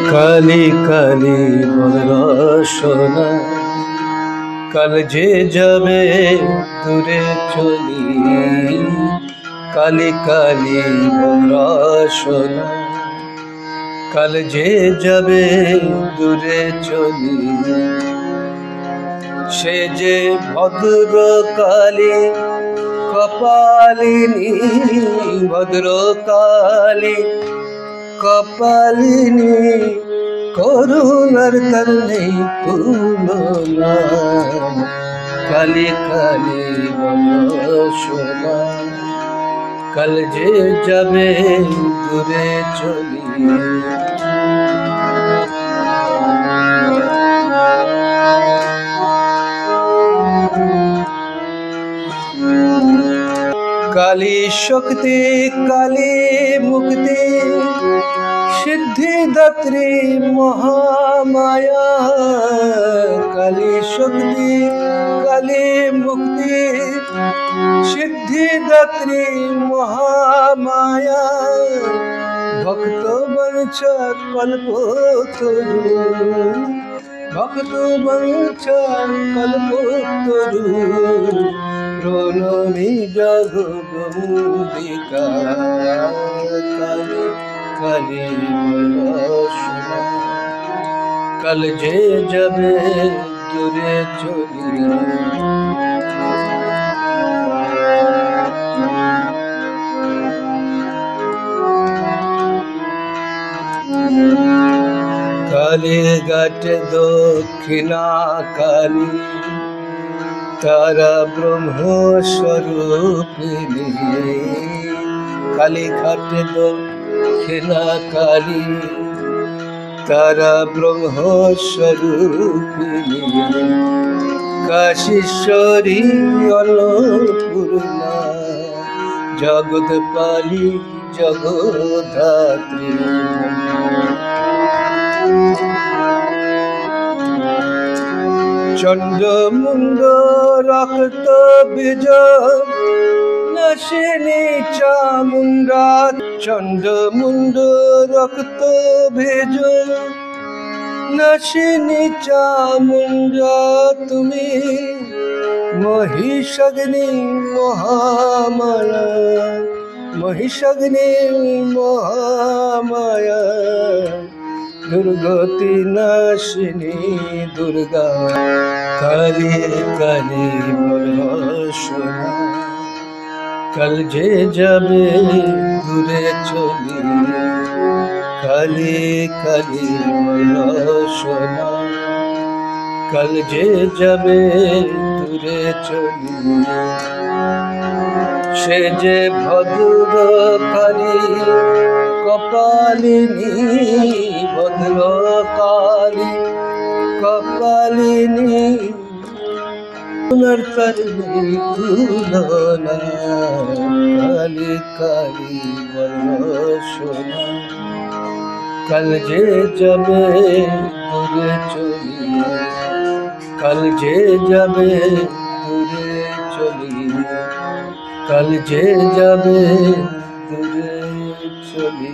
কালি কালি বরসনা কাল যে যাবে দূরে চলি কালি কালি বরসনা কাল যে যাবে দূরে চলি সে যে ভদ্র কালী কপালিনী ভদ্র কালী কপালিনী করুণার তার নেই তুলনা কালি কালি বরসনা কাল যে যাবে দূরে চলি কালী শক্তি কালী মুক্তি সিদ্ধিদাত্রী মহামায়া কালী শক্তি কালী মুক্তি সিদ্ধিদাত্রী মহামায়া ভক্ত বঞ্চা কল্পতরু ভক্ত বঞ্চা কল্পতরু প্রণমী জগদম্বিকা কালী কালী বরসনা কাল যে যাবে দূরে চলি কালীঘাট দক্ষিণা কালী তারা ব্রহ্মস্বরূপিণী কালীঘাট দক্ষিণা কালী তারা ব্রহ্মস্বরূপিণী কাশীশ্বরী অন্নপূর্ণা জগৎপালী জগদ্ধাত্রী চন্ডমুন্ড রক্ত বীজ নাশিনী চামুন্ডা চন্ডমুন্ড রক্ত বীজ নাশিনী চামুন্ডা তুমি মহিষাগ্নি মহামায়া মহিষাগ্নি মহামায়া দুর্গতি নাশিনী দুর্গা কালী কালী বরসনা কাল যে যাবে দূরে চলি কালী কালী বরসনা কাল যে যাবে দূরে চলি সে যে ভদ্র কালী কপালিনী ভদ্র কালী কপালিনী তার নেই তুলনা কালী কালী বরসনা কাল যে যাবে দূরে চলি কাল যে যাবে দূরে চলি কাল যে যাবে দূরে চলি